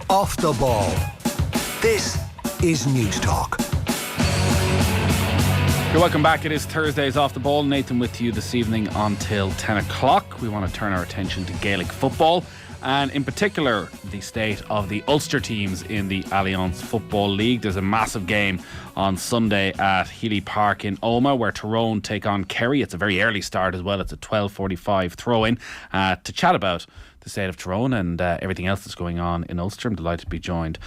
Off the ball. This is News Talk. You're welcome back. It is Thursdays Off the Ball. Nathan with you this evening until 10 o'clock. We want to turn our attention to Gaelic football, and in particular the state of the Ulster teams in the Alliance Football League. There's a massive game on Sunday at Healy Park in Omagh where Tyrone take on Kerry. It's a very early start as well. It's a 12:45 throw-in. To chat about the state of Tyrone and everything else that's going on in Ulster, I'm delighted to be joined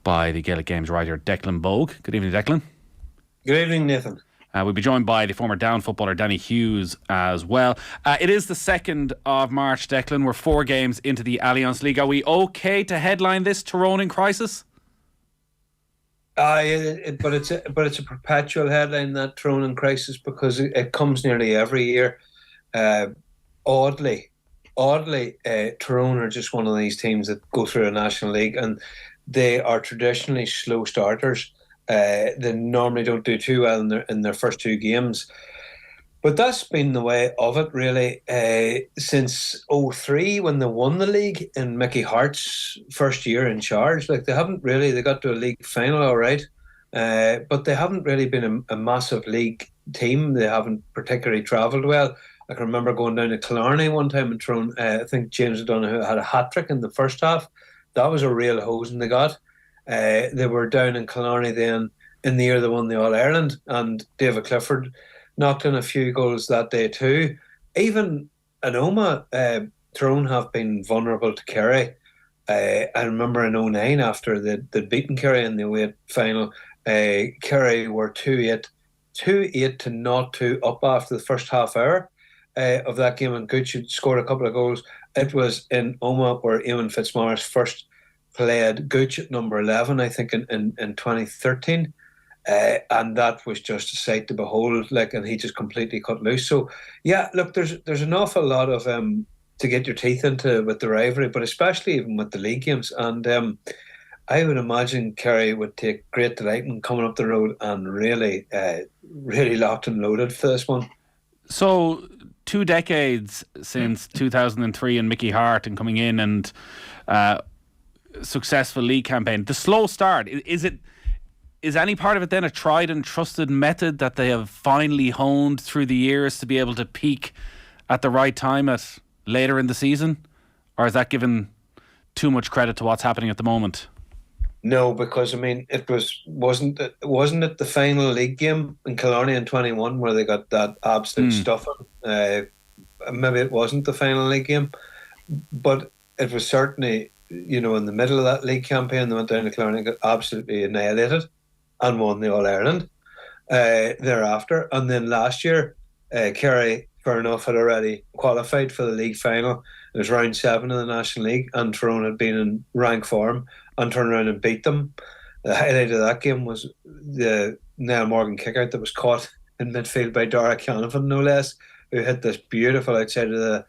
by the Gaelic Games writer Declan Bogue. Good evening, Declan. Good evening, Nathan. We'll be joined by the former Down footballer Danny Hughes as well. It is the 2nd of March, Declan. We're 4 games into the Alliance League. Are we okay to headline this Tyrone in crisis? But it's a perpetual headline, that Tyrone in crisis, because it comes nearly every year. Oddly, Tyrone are just one of these teams that go through a National League, and they are traditionally slow starters. They normally don't do too well in their first 2 games. But that's been the way of it, really, since 2003 when they won the league in Mickey Hart's first year in charge. Like, they got to a league final, all right, but they haven't really been a massive league team. They haven't particularly travelled well. I can remember going down to Killarney one time in Tyrone. I think James O'Donoghue had a hat-trick in the first half. That was a real hosing they got. They were down in Killarney then in the year they won the All-Ireland, and David Clifford knocked in a few goals that day too. Even at Omagh, Tyrone have been vulnerable to Kerry. I remember in 2009 after they'd beaten Kerry in the away final, Kerry were 2-8 to 0-2 up after the first half hour of that game, and Gooch had scored a couple of goals. It was in Omagh where Eamon Fitzmaurice first played Gooch at number 11, I think, in 2013. And that was just a sight to behold, and he just completely cut loose. So, yeah, look, there's an awful lot of to get your teeth into with the rivalry, but especially even with the league games. And I would imagine Kerry would take great delight in coming up the road and really locked and loaded for this one. So, 2 decades since 2003 and Mickey Hart and coming in and successful league campaign. The slow start, is any part of it then a tried and trusted method that they have finally honed through the years to be able to peak at the right time at later in the season? Or is that given too much credit to what's happening at the moment? No, because I mean, wasn't it the final league game in Killarney in 21 where they got that absolute stuffing? Maybe it wasn't the final league game, but it was certainly, in the middle of that league campaign. They went down to Killarney and got absolutely annihilated and won the All-Ireland thereafter. And then last year, Kerry, fair enough, had already qualified for the league final. It was round 7 in the National League, and Tyrone had been in rank form and turned around and beat them. The highlight of that game was the Niall Morgan kick-out that was caught in midfield by Dara Canavan, no less, who hit this beautiful outside of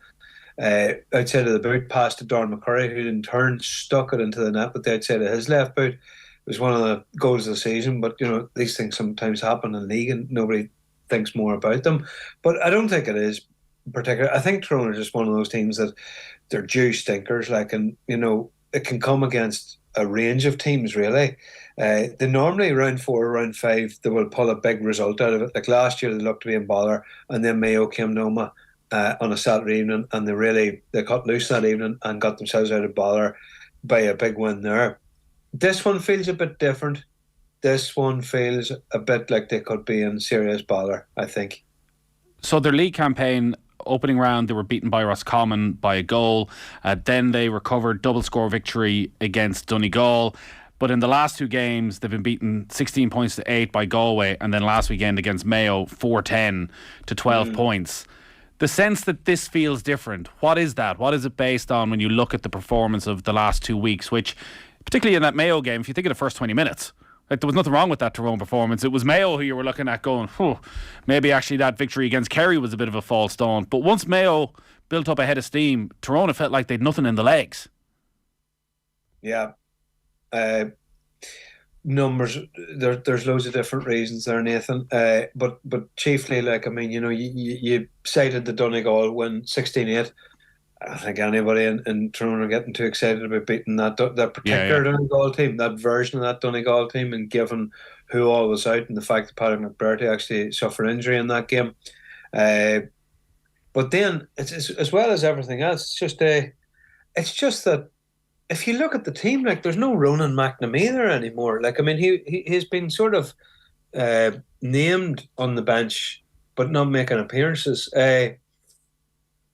the boot pass to Darren McCurry, who in turn stuck it into the net with the outside of his left boot. It was one of the goals of the season, but these things sometimes happen in league and nobody thinks more about them. But I don't think it is particular. I think Tyrone are just one of those teams that they're due stinkers, and it can come against a range of teams, really. They normally round 4, round 5, they will pull a big result out of it. Like last year, they looked to be in bother, and then Mayo came to Omagh on a Saturday evening, and they cut loose that evening and got themselves out of bother by a big win there. This one feels a bit different. This one feels a bit like they could be in serious bother, I think. So their league campaign, opening round, they were beaten by Roscommon by a goal. Then they recovered double score victory against Donegal. But in the last 2 games, they've been beaten 16 points to 8 by Galway, and then last weekend against Mayo, 4-10 to 12 points. The sense that this feels different, what is that? What is it based on when you look at the performance of the last 2 weeks, which, particularly in that Mayo game, if you think of the first 20 minutes, there was nothing wrong with that Tyrone performance. It was Mayo who you were looking at going, maybe actually that victory against Kerry was a bit of a false dawn. But once Mayo built up a head of steam, Tyrone felt like they'd nothing in the legs. Yeah. Numbers, there's loads of different reasons there, Nathan. But chiefly, you cited the Donegal win 16-8. I don't think anybody in Tyrone are getting too excited about beating that particular Yeah. Donegal team, that version of that Donegal team, and given who all was out and the fact that Paddy McBurty actually suffered injury in that game. Uh, but then, it's as well as everything else, it's just that if you look at the team, like there's no Ronan McNamee there anymore. Like I mean, he's been sort of named on the bench, but not making appearances.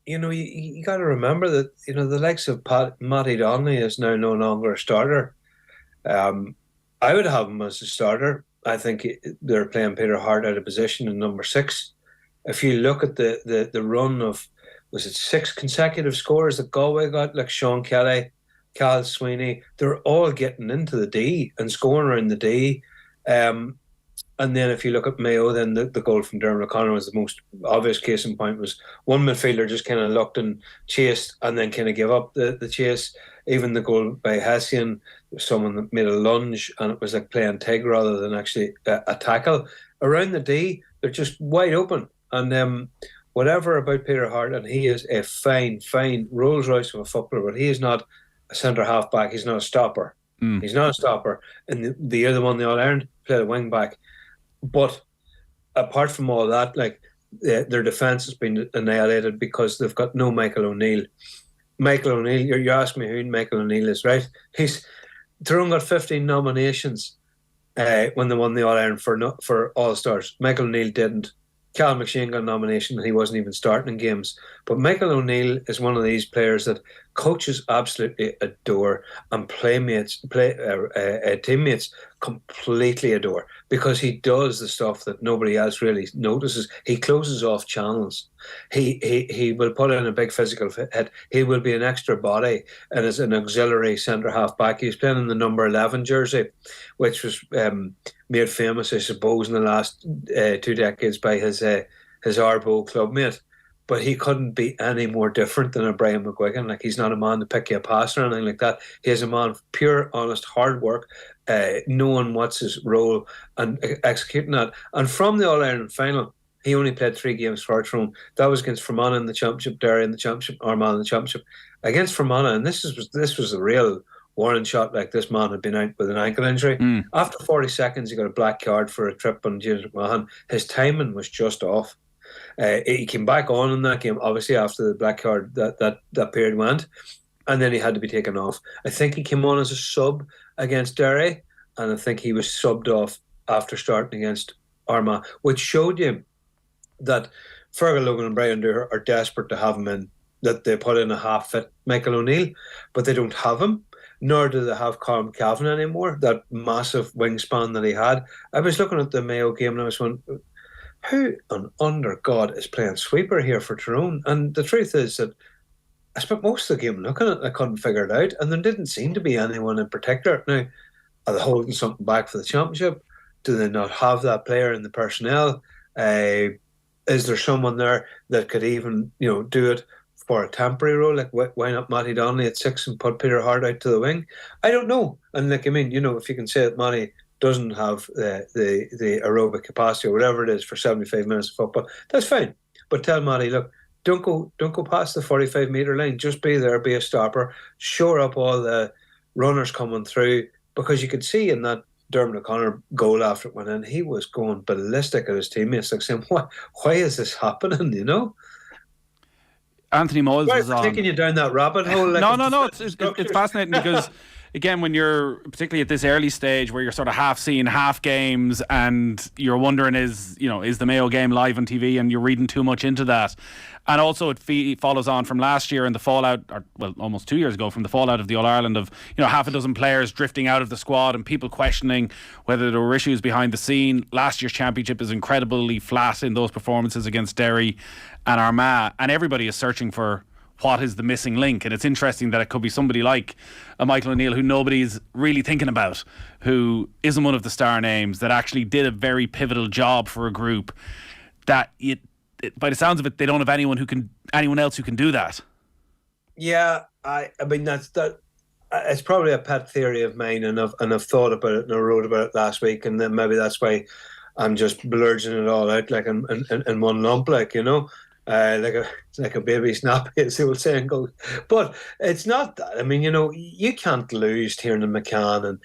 You got to remember that the likes of Matty Donnelly is now no longer a starter. I would have him as a starter. I think they're playing Peter Hart out of position in number 6. If you look at the run of, was it 6 consecutive scores that Galway got, like Sean Kelly, Cal Sweeney, they're all getting into the D and scoring around the D. And then if you look at Mayo, then the goal from Dermot O'Connor was the most obvious case in point. Was one midfielder just kind of looked and chased and then kind of gave up the chase. Even the goal by Hessian, someone that made a lunge and it was like playing tag rather than actually a tackle. Around the D, they're just wide open. And whatever about Peter Hart, and he is a fine Rolls Royce of a footballer, but he is not a centre half back. He's not a stopper. He's not a stopper. And the year they won the All Ireland, played a wing back. But apart from all that, like their defence has been annihilated because they've got no Michael O'Neill. Michael O'Neill, you asked me who Michael O'Neill is, right? Tyrone got 15 nominations when they won the All Ireland for All Stars. Michael O'Neill didn't. Cal McShane got a nomination and he wasn't even starting in games. But Michael O'Neill is one of these players that coaches absolutely adore and teammates completely adore, because he does the stuff that nobody else really notices. He closes off channels. He will put in a big physical hit. He will be an extra body and as an auxiliary centre half back. He's playing in the number 11 jersey, which was made famous, I suppose, in the last 2 decades by his Arbo clubmate. But he couldn't be any more different than a Brian McGuigan. Like, he's not a man to pick you a pass or anything like that. He is a man of pure, honest, hard work, knowing what's his role and executing that. And from the All-Ireland final, he only played 3 games for Tyrone. That was against Fermanagh in the Championship, Derry in the Championship, Armagh in the Championship. Against Fermanagh, and this was a real warning shot. Like, this man had been out with an ankle injury. After 40 seconds, he got a black card for a trip on James McMahon. His timing was just off. He came back on in that game, obviously, after the black card that period went, and then he had to be taken off. I think he came on as a sub against Derry, and I think he was subbed off after starting against Armagh, which showed you that Fergal Logan and Brian Dooher are desperate to have him in, that they put in a half-fit Michael O'Neill, but they don't have him, nor do they have Colm Cavan anymore, that massive wingspan that he had. I was looking at the Mayo game and I was wondering, who under God is playing sweeper here for Tyrone? And the truth is that I spent most of the game looking at it, I couldn't figure it out, and there didn't seem to be anyone in particular. Now, are they holding something back for the championship? Do they not have that player in the personnel? Is there someone there that could even, do it for a temporary role? Like, why not Matty Donnelly at 6 and put Peter Hart out to the wing? I don't know. And if you can say that Matty doesn't have the aerobic capacity or whatever it is for 75 minutes of football, that's fine. But tell Matty, look, don't go past the 45-metre line. Just be there, be a stopper, shore up all the runners coming through, because you could see in that Dermot O'Connor goal after it went in, he was going ballistic at his teammates, like saying, why is this happening, Anthony Moyles was on. Taking you down that rabbit hole. Like No. It's fascinating because, again, when you're particularly at this early stage where you're sort of half seeing half games and you're wondering is the Mayo game live on TV, and you're reading too much into that. And also it follows on from last year and the fallout, almost 2 years ago, from the fallout of the All-Ireland, of half a dozen players drifting out of the squad and people questioning whether there were issues behind the scene. Last year's championship is incredibly flat in those performances against Derry and Armagh, and everybody is searching for what is the missing link. And it's interesting that it could be somebody like a Michael O'Neill, who nobody's really thinking about, who isn't one of the star names, that actually did a very pivotal job for a group that by the sounds of it, they don't have anyone else who can do that. Yeah, I mean that. It's probably a pet theory of mine, and I've thought about it and I wrote about it last week, and then maybe that's why I'm just blurging it all out like in one lump, like. like a baby snappy, as the old saying goes. But it's not that. I mean, you can't lose Tiernan McCann,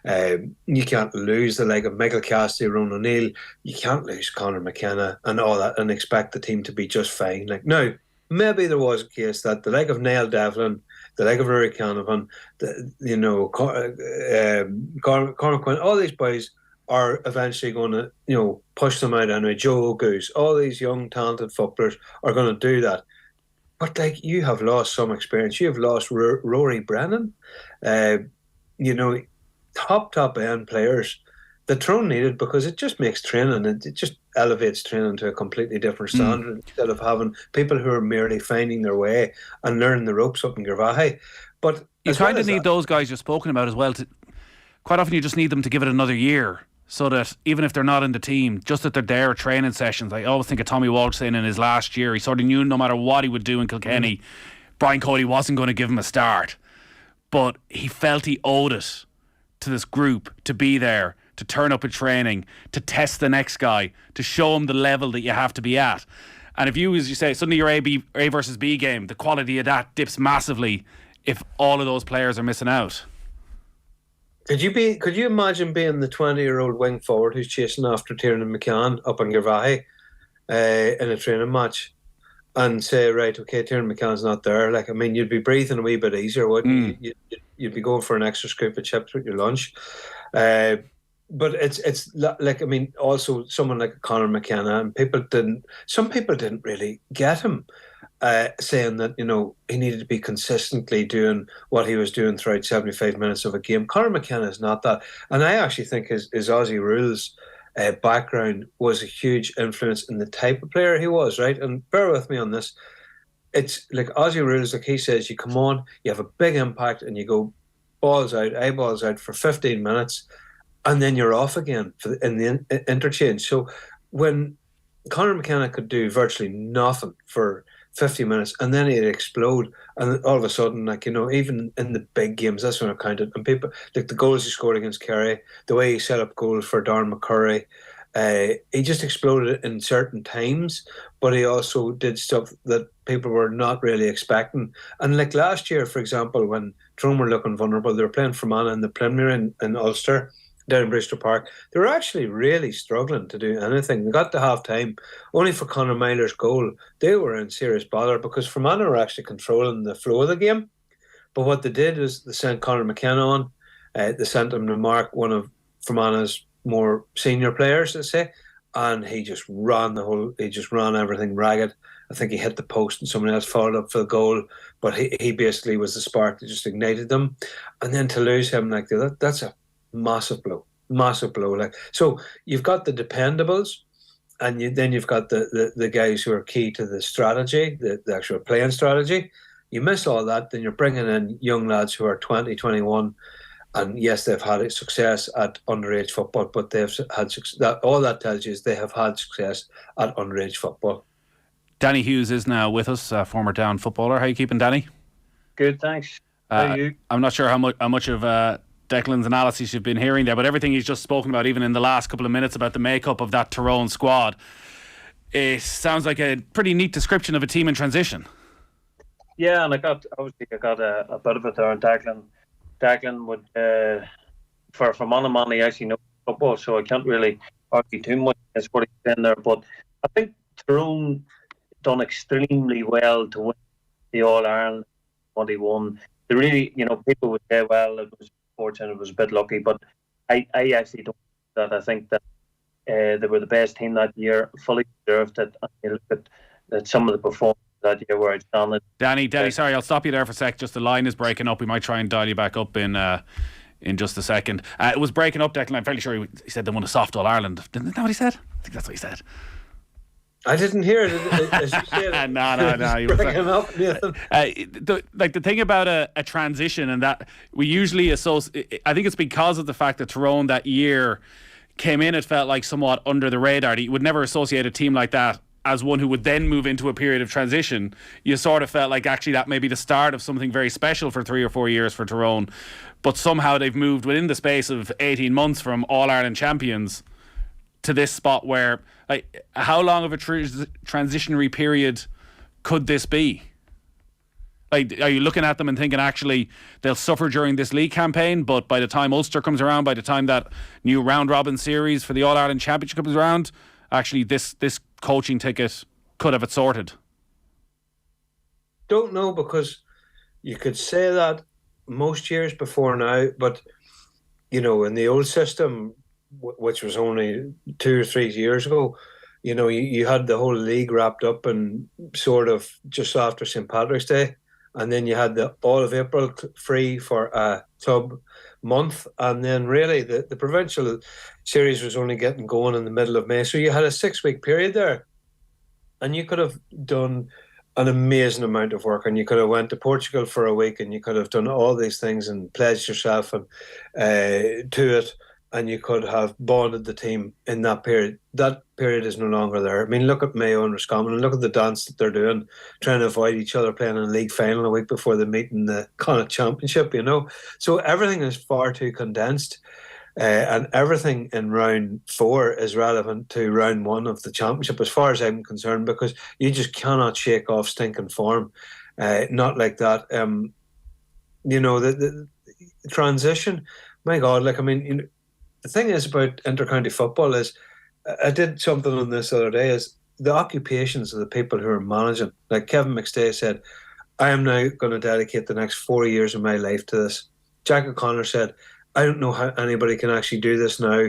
and you can't lose the like of Michael Cassidy, Ron O'Neill. You can't lose Conor McKenna and all that and expect the team to be just fine. Like now, maybe there was a case that the like of Niall Devlin, the like of Rory Canavan, Cormac Quinn, all these boys are eventually going to, push them out anyway. Joe Goose, all these young, talented footballers are going to do that. But, like, you have lost some experience. You have lost Rory Brennan, top end players that Tyrone needed because it just makes training, it just elevates training to a completely different standard instead of having people who are merely finding their way and learning the ropes up in Girvahi. But you kind of need those guys you've spoken about as well. Quite often you just need them to give it another year, so that even if they're not in the team, just that they're there at training sessions. I always think of Tommy Walsh saying in his last year, he sort of knew no matter what he would do in Kilkenny, Brian Cody wasn't going to give him a start. But he felt he owed it to this group to be there, to turn up at training, to test the next guy, to show him the level that you have to be at. And if you, as you say, suddenly your A versus B game, the quality of that dips massively if all of those players are missing out. Could you imagine being the 20-year-old wing forward who's chasing after Tiernan McCann up in Girvahi in a training match and say, right, okay, Tiernan McCann's not there? Like, I mean, you'd be breathing a wee bit easier, wouldn't you? You'd be going for an extra scoop of chips with your lunch. But it's like, I mean, also someone like Conor McKenna, and some people didn't really get him. Saying that, he needed to be consistently doing what he was doing throughout 75 minutes of a game. Conor McKenna is not that. And I actually think his Aussie rules background was a huge influence in the type of player he was, right? And bear with me on this. It's like Aussie rules, like he says, you come on, you have a big impact, and you go eyeballs out for 15 minutes, and then you're off again in the interchange. So when Conor McKenna could do virtually nothing for 50 minutes, and then he'd explode, and all of a sudden, like, even in the big games, that's when it counted. And people, like the goals he scored against Kerry, the way he set up goals for Darren McCurry, he just exploded in certain times, but he also did stuff that people were not really expecting. And like last year, for example, when Tyrone were looking vulnerable, they were playing Fermanagh in the preliminary in Ulster, down in Bristol Park. They were actually really struggling to do anything. They got to half time, only for Conor Myler's goal. They were in serious bother because Fermanagh were actually controlling the flow of the game. But what they did is they sent Conor McKenna on. They sent him to mark one of Fermanagh's more senior players, let's say, and he just ran everything ragged. I think he hit the post and someone else followed up for the goal, but he basically was the spark that just ignited them. And then to lose him like that, that's a massive blow. Like, so you've got the dependables, and then you've got the guys who are key to the strategy, the actual playing strategy. You miss all that, then you're bringing in young lads who are 20, 21, and yes, they've had success at underage football, but they've had success. All that tells you is they have had success at underage football. Danny Hughes is now with us, former Down footballer. How are you keeping, Danny? Good, thanks. How are you? I'm not sure how much of Declan's analysis you've been hearing there, but everything he's just spoken about, even in the last couple of minutes, about the makeup of that Tyrone squad, it sounds like a pretty neat description of a team in transition. Yeah, and I got a bit of it there on Declan. Declan would, for man he actually knows football, so I can't really argue too much against what he's in there. But I think Tyrone done extremely well to win the All-Ireland 21. They really, people would say, well, it was fortunate, it was a bit lucky, but I actually don't think that. I think that they were the best team that year, fully deserved it. And you look at some of the performances that year were outstanding. Danny, sorry, I'll stop you there for a sec. Just the line is breaking up. We might try and dial you back up in just a second. It was breaking up, Declan. I'm fairly sure he said they won a soft All-Ireland. Isn't that what he said? I think that's what he said. I didn't hear it as you said. No. You breaking up, Nathan. The thing about a transition, and that we usually associate, I think it's because of the fact that Tyrone that year came in, it felt like somewhat under the radar. You would never associate a team like that as one who would then move into a period of transition. You sort of felt like actually that may be the start of something very special for 3 or 4 years for Tyrone. But somehow they've moved within the space of 18 months from All-Ireland champions to this spot where, like, how long of a transitionary period could this be? Like, are you looking at them and thinking actually they'll suffer during this league campaign, but by the time Ulster comes around, by the time that new round robin series for the All Ireland Championship comes around, actually this coaching ticket could have it sorted? Don't know, because you could say that most years before now, but in the old system, which was only 2 or 3 years ago, you had the whole league wrapped up and sort of just after St. Patrick's Day. And then you had the all of April free for a club month. And then really the provincial series was only getting going in the middle of May. So you had a 6-week period there. And you could have done an amazing amount of work. And you could have went to Portugal for a week, and you could have done all these things and pledged yourself and to it. And you could have bonded the team in that period. That period is no longer there. I mean, look at Mayo and Roscommon, and look at the dance that they're doing, trying to avoid each other playing in a league final a week before they meet in the Connacht Championship, So everything is far too condensed, and everything in round 4 is relevant to round 1 of the championship, as far as I'm concerned, because you just cannot shake off stinking form. Not like that. The transition, my God, the thing is about inter-county football is, I did something on this the other day, is the occupations of the people who are managing. Like Kevin McStay said, I am now going to dedicate the next 4 years of my life to this. Jack O'Connor said, I don't know how anybody can actually do this now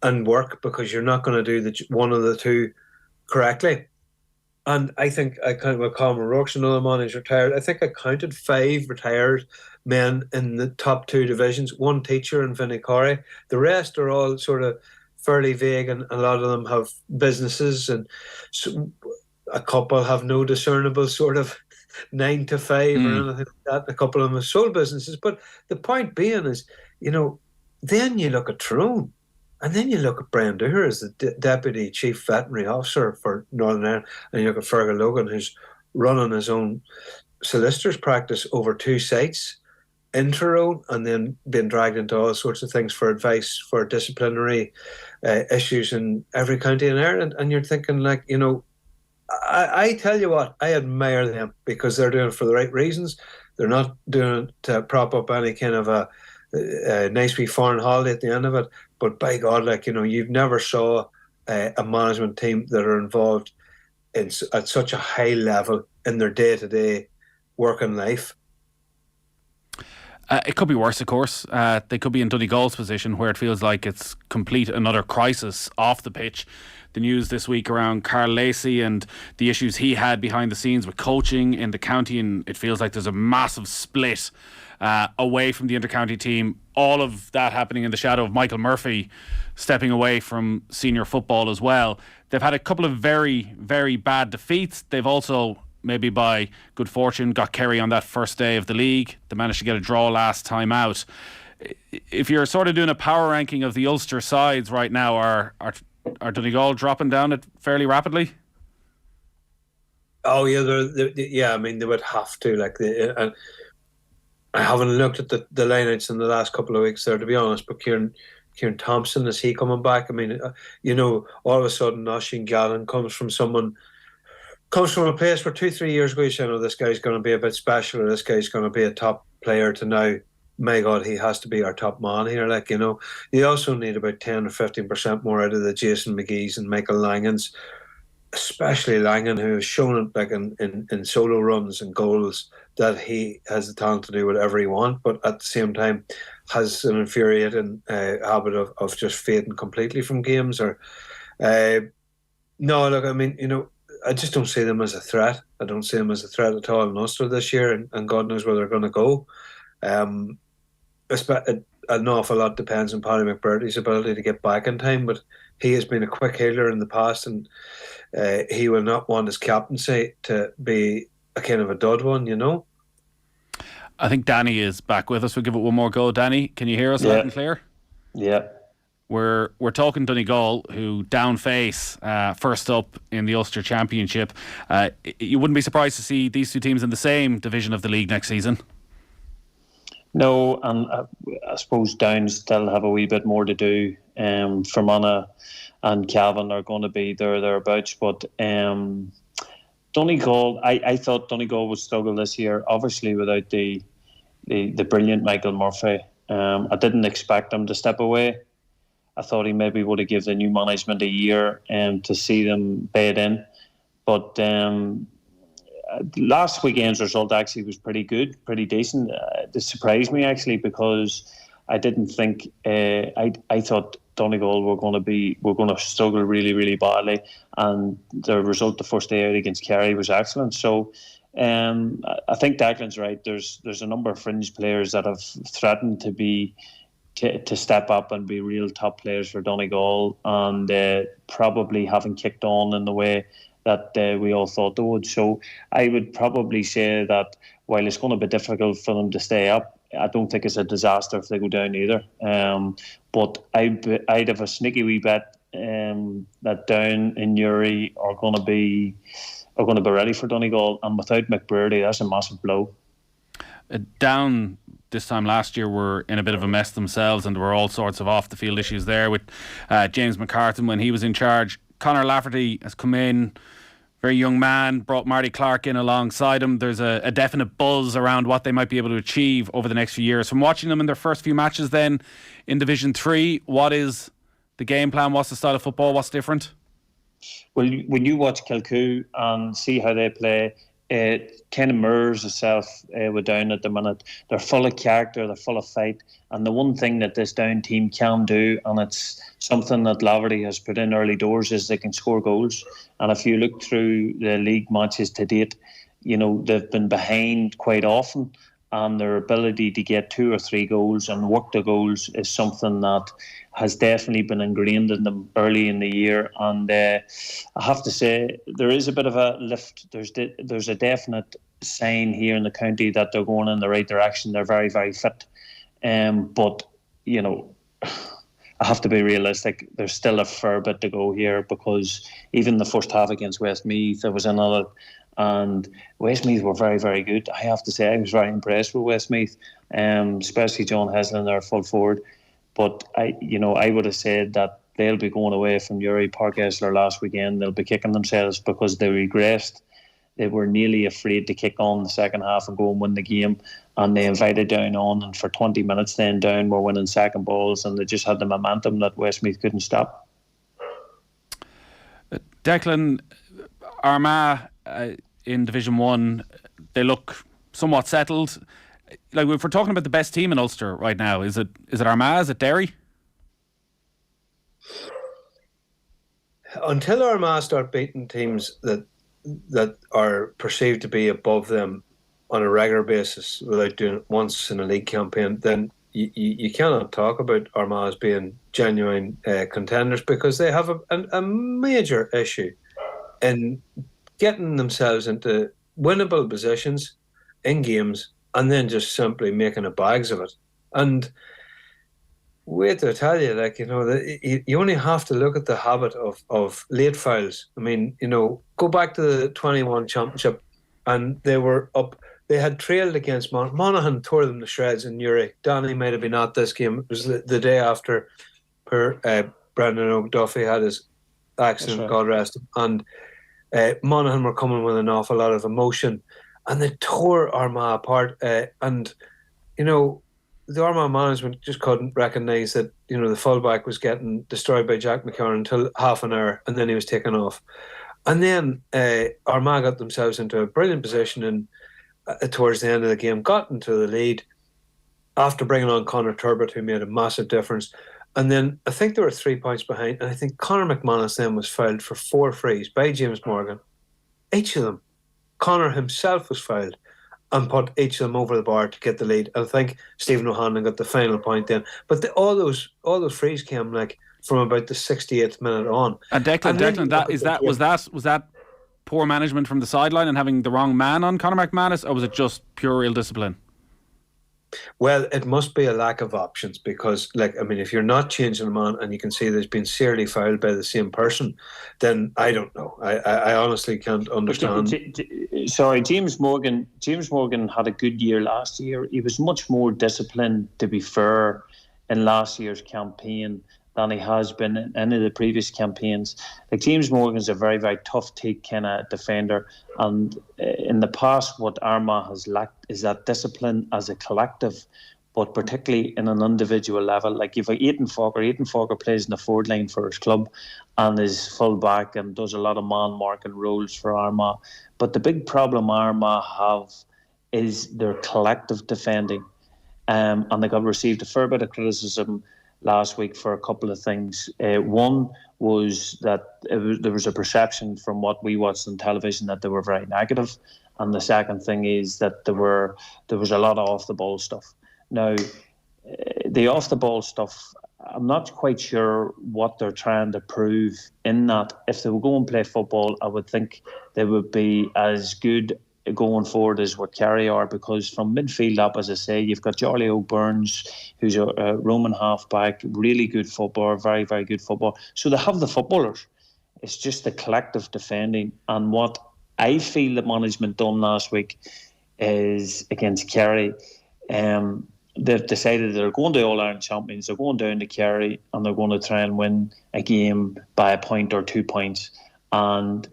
and work, because you're not going to do one of the two correctly. And I think I counted with Colin O'Rourke's another man who's retired. I think I counted 5 retired men in the top 2 divisions, 1 teacher and Vinnie Corey. The rest are all sort of fairly vague, and a lot of them have businesses, and a couple have no discernible sort of 9 to 5 or anything like that. A couple of them have sole businesses. But the point being is, then you look at Tyrone. And then you look at Brian Dooher as the Deputy Chief Veterinary Officer for Northern Ireland, and you look at Fergal Logan, who's running his own solicitor's practice over 2 sites in Tyrone, and then being dragged into all sorts of things for advice for disciplinary issues in every county in Ireland. And you're thinking, I tell you what, I admire them, because they're doing it for the right reasons. They're not doing it to prop up any kind of a nice wee foreign holiday at the end of it. But by God, you've never saw a management team that are involved at such a high level in their day-to-day working life. It could be worse, of course. They could be in Donegal's position, where it feels like it's complete another crisis off the pitch. The news this week around Carl Lacey and the issues he had behind the scenes with coaching in the county, and it feels like there's a massive split away from the intercounty team. All of that happening in the shadow of Michael Murphy stepping away from senior football as well. They've had a couple of very, very bad defeats. They've also, maybe by good fortune, got Kerry on that first day of the league. They managed to get a draw last time out. If you're sort of doing a power ranking of the Ulster sides right now, are Donegal dropping down it fairly rapidly? Oh yeah, they would have to. I haven't looked at the lineouts in the last couple of weeks there, to be honest. But Kieran Thompson, is he coming back? All of a sudden, Oisín Gallen comes from a place where 2-3 years ago you said, this guy's going to be a bit special, or this guy's going to be a top player, to now, my God, he has to be our top man here. You also need about 10 or 15% more out of the Jason McGee's and Michael Langans, especially Langan, who has shown it in solo runs and goals that he has the talent to do whatever he wants, but at the same time has an infuriating habit of just fading completely from games. I just don't see them as a threat. I don't see them as a threat at all in Ulster this year, and God knows where they're going to go. An awful lot depends on Paddy McBurdy's ability to get back in time, but he has been a quick healer in the past, and he will not want his captaincy to be a kind of a dud one, I think Danny is back with us. We'll give it one more go. Danny, can you hear us loud and clear? Yeah. We're talking Donegal, who down face first up in the Ulster Championship. You wouldn't be surprised to see these two teams in the same division of the league next season? No, and I suppose Down still have a wee bit more to do Fermanagh and Cavan are going to be thereabouts. But Donegal, I thought Donegal would struggle this year, obviously without the brilliant Michael Murphy. I didn't expect him to step away. I thought he maybe would have given the new management a year to see them bed in. But last weekend's result actually was pretty good, pretty decent. It surprised me actually, because I didn't think I thought Donegal were going to struggle really, really badly, and the result the first day out against Kerry was excellent. So I think Declan's right. There's a number of fringe players that have threatened to step up and be real top players for Donegal, and probably haven't kicked on in the way that we all thought they would. So I would probably say that while it's going to be difficult for them to stay up, I don't think it's a disaster if they go down either. But I'd have a sneaky wee bet that Down and Uri are going to be ready for Donegal, and without McBurdy, that's a massive blow. Down this time last year were in a bit of a mess themselves, and there were all sorts of off the field issues there with James McCartan when he was in charge. Conor Lafferty has come in, very young man, brought Marty Clark in alongside him. There's a definite buzz around what they might be able to achieve over the next few years. From watching them in their first few matches then in Division 3, what is the game plan? What's the style of football? What's different? Well, when you watch Kilcoo and see how they play, Ken and Murs itself were Down at the minute. They're full of character, they're full of fight, and the one thing that this Down team can do, and it's something that Laverty has put in early doors, is they can score goals. And if you look through the league matches to date, they've been behind quite often, and their ability to get 2 or 3 goals and work the goals is something that has definitely been ingrained in them early in the year. And I have to say, there is a bit of a lift. There's a definite sign here in the county that they're going in the right direction. They're very, very fit. But, I have to be realistic. There's still a fair bit to go here, because even the first half against Westmeath, there was another. And Westmeath were very, very good. I have to say, I was very impressed with Westmeath, especially John Heslin, their full forward. But I would have said that they'll be going away from Uri Park Esler last weekend. They'll be kicking themselves because they regressed. They were nearly afraid to kick on the second half and go and win the game, and they invited Down on, and for 20 minutes then Down were winning second balls, and they just had the momentum that Westmeath couldn't stop. Declan, Armagh in Division 1, they look somewhat settled. Like, if we're talking about the best team in Ulster right now, is it Armagh? Is it Derry? Until Armagh start beating teams that are perceived to be above them on a regular basis without doing it once in a league campaign, then you cannot talk about Armagh as being genuine contenders, because they have a major issue in getting themselves into winnable positions in games and then just simply making a bags of it. And wait to tell you, you only have to look at the habit of late fouls. I mean, go back to the 21 championship, and they were up. They had trailed against Monaghan, tore them to shreds in Uri. Danny might have been at this game. It was the day after Brendan O'Duffy had his accident, right. God rest him. And Monaghan were coming with an awful lot of emotion, and they tore Armagh apart. The Armagh management just couldn't recognise that, the fullback was getting destroyed by Jack McCarron until half an hour, and then he was taken off. And then Armagh got themselves into a brilliant position and towards the end of the game, got into the lead after bringing on Conor Turbot, who made a massive difference. And then I think they were 3 points behind, and I think Conor McManus then was fouled for 4 frees by James Morgan. Each of them. Conor himself was fouled and put each of them over the bar to get the lead. I think Stephen O'Hanlon got the final point then. But all those frees came from about the 68th minute on. And Declan, was that poor management from the sideline and having the wrong man on Conor McManus, or was it just pure ill discipline? Well, it must be a lack of options, because, if you're not changing a man and you can see there's been serially fouled by the same person, then I don't know. I honestly can't understand. Sorry, James Morgan had a good year last year. He was much more disciplined, to be fair, in last year's campaign than he has been in any of the previous campaigns. Like, James Morgan's a very, very tough take kind of defender, and in the past what Armagh has lacked is that discipline as a collective, but particularly in an individual level. Like, you've Aidan Falker plays in the forward line for his club and is full back and does a lot of man marking roles for Armagh. But the big problem Armagh have is their collective defending. And they got received a fair bit of criticism last week for a couple of things. One was that there was a perception from what we watched on television that they were very negative. And the second thing is that there was a lot of off-the-ball stuff. Now, the off-the-ball stuff, I'm not quite sure what they're trying to prove in that. If they were going to play football, I would think they would be as good going forward as what Kerry are, because from midfield up, as I say, you've got Charlie O'Burns, who's a Roman halfback, really good footballer, very, very good footballer. So they have the footballers. It's just the collective defending. And what I feel the management done last week is against Kerry. They've decided they're going to All-Ireland champions, they're going down to Kerry, and they're going to try and win a game by a point or 2 points. And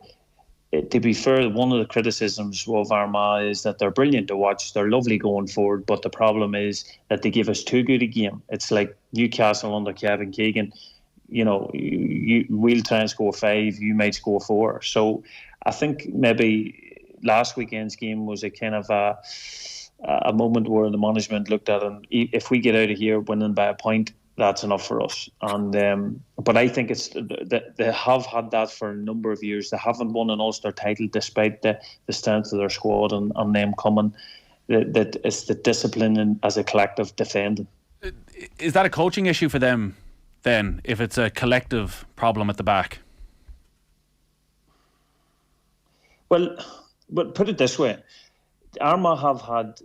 to be fair, one of the criticisms of Armagh is that they're brilliant to watch, they're lovely going forward, but the problem is that they give us too good a game. It's like Newcastle under Kevin Keegan. You know, we'll try and score 5, you might score 4. So I think maybe last weekend's game was a kind of a moment where the management looked at it, and if we get out of here winning by a point, that's enough for us. And but I think it's they have had that for a number of years. They haven't won an Ulster title despite the strength of their squad and them coming. That it's the discipline and as a collective defending. Is that a coaching issue for them then, if it's a collective problem at the back? Well, put it this way. Armagh have had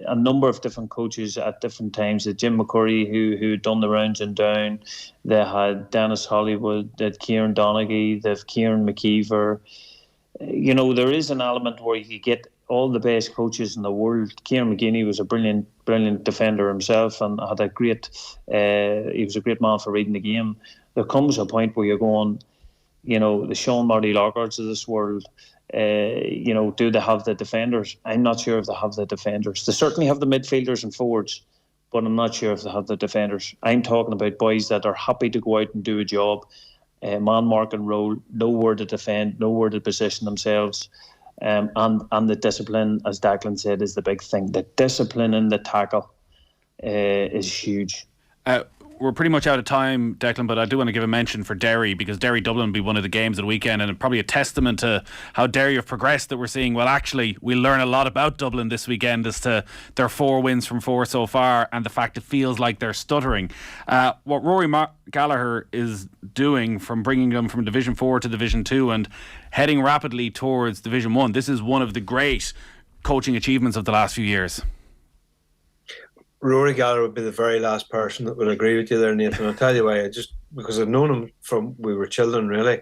a number of different coaches at different times. Jim McCurry, who had done the rounds and down. They had Dennis Hollywood, they had Kieran Donaghy, they have Kieran McKeever. You know, there is an element where you get all the best coaches in the world. Kieran McGinney was a brilliant defender himself and had a great. He was a great man for reading the game. There comes a point where you're going, you know, the Sean Marty Lockharts of this world. You know, do they have the defenders? I'm not sure if they have the defenders. They certainly have the midfielders and forwards, but I'm not sure if they have the defenders. I'm talking about boys that are happy to go out and do a job, man mark and roll, know where to defend, know where to position themselves, and the discipline, as Declan said, is the big thing. The discipline in the tackle is huge. We're pretty much out of time, Declan, but I do want to give a mention for Derry, because Derry Dublin will be one of the games of the weekend, and probably a testament to how Derry have progressed that we're seeing, well, actually, we'll learn a lot about Dublin this weekend as to their 4 wins from 4 so far and the fact it feels like they're stuttering. What Rory Gallagher is doing, from bringing them from Division 4 to Division 2 and heading rapidly towards Division 1, this is one of the great coaching achievements of the last few years. Rory Gallagher would be the very last person that would agree with you there, Nathan. I'll tell you why. Because I've known him from we were children, really.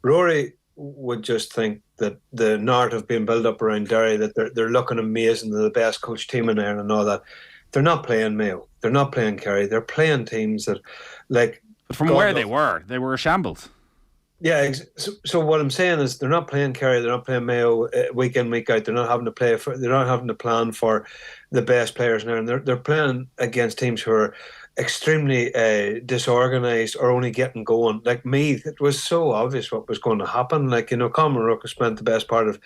Rory would just think that the narrative being built up around Derry, that they're looking amazing, they're the best coach team in there and all that. They're not playing Mayo. They're not playing Kerry. They're playing teams that, like... But from where they were a shambles. Yeah, so what I'm saying is they're not playing Kerry, they're not playing Mayo week in, week out. They're not having to they're not having to plan for the best players now, and they're playing against teams who are extremely disorganised or only getting going. Like Meath, it was so obvious what was going to happen. Like, you know, Colin Rook has spent the best part of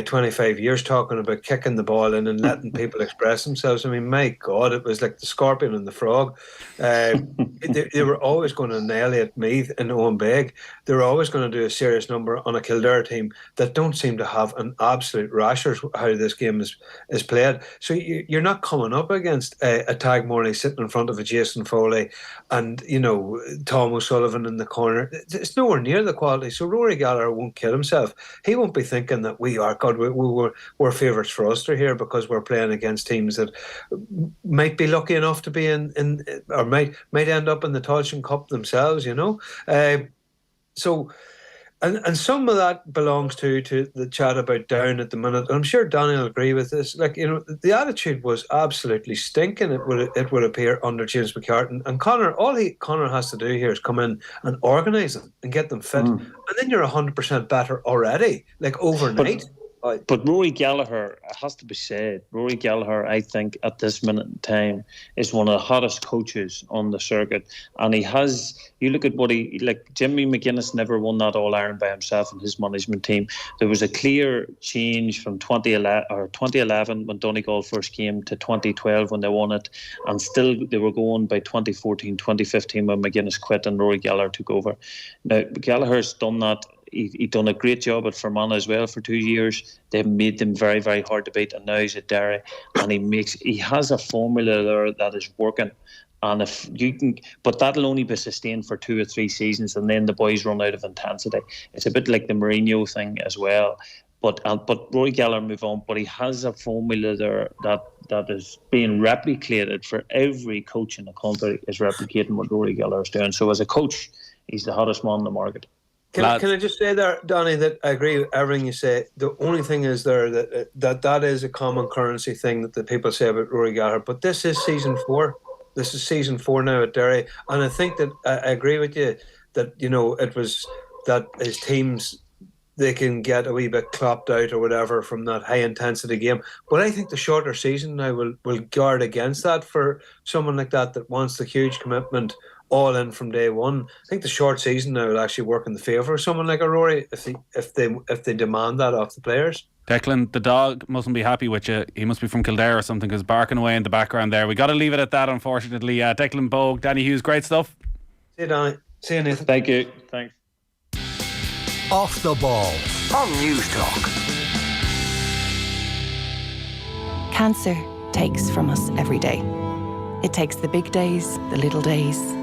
25 years talking about kicking the ball in and letting people express themselves. I mean, my God, it was like the scorpion and the frog. They were always going to annihilate Meath and Owen Begg. They were always going to do a serious number on a Kildare team that don't seem to have an absolute rashers how this game is played. So you're not coming up against a Tag Morley sitting in front of a Jason Foley and, you know, Tom O'Sullivan in the corner. It's nowhere near the quality. So Rory Gallagher won't kid himself. He won't be thinking that we're favourites for Ulster here because we're playing against teams that might be lucky enough to be in or might end up in the Tailteann Cup themselves, you know. So And some of that belongs to the chat about Down at the minute. And I'm sure Danny will agree with this. Like, the attitude was absolutely stinking. It would appear under James McCartan. And Connor, Connor has to do here is come in and organise them and get them fit. And then you're 100% better already, like overnight. But Rory Gallagher, it has to be said, Rory Gallagher, I think, at this minute in time, is one of the hottest coaches on the circuit. And you look at what Jimmy McGuinness never won that All-Ireland by himself and his management team. There was a clear change from 2011 when Donegal first came to 2012 when they won it. And still they were going by 2014, 2015 when McGuinness quit and Rory Gallagher took over. Now, Gallagher's done that. He done a great job at Fermanagh as well for 2 years. They've made them very, very hard to beat, and now he's at Derry, and he has a formula there that is working. And if you can, but that'll only be sustained for 2 or 3 seasons, and then the boys run out of intensity. It's a bit like the Mourinho thing as well. But Rory Gallagher move on, but he has a formula there that is being replicated for every coach in the country is replicating what Rory Gallagher is doing. So as a coach, he's the hottest man in the market. Can I just say there, Danny, that I agree with everything you say. The only thing is there that is a common currency thing that the people say about Rory Gallagher. But this is season 4. This is season 4 now at Derry, and I think that I agree with you that it was that his teams, they can get a wee bit clapped out or whatever from that high intensity game. But I think the shorter season now will guard against that for someone like that wants the huge commitment all in from day one. I think the short season now will actually work in the favour of someone like a Rory if they demand that off the players. Declan, the dog mustn't be happy with you. He must be from Kildare or something, because barking away in the background there. We got to leave it at that, unfortunately. Declan Bogue, Danny Hughes, great stuff. See you, Danny. See you, Nathan. Thank you. Thanks. Off the Ball on News Talk. Cancer takes from us every day. It takes the big days, the little days,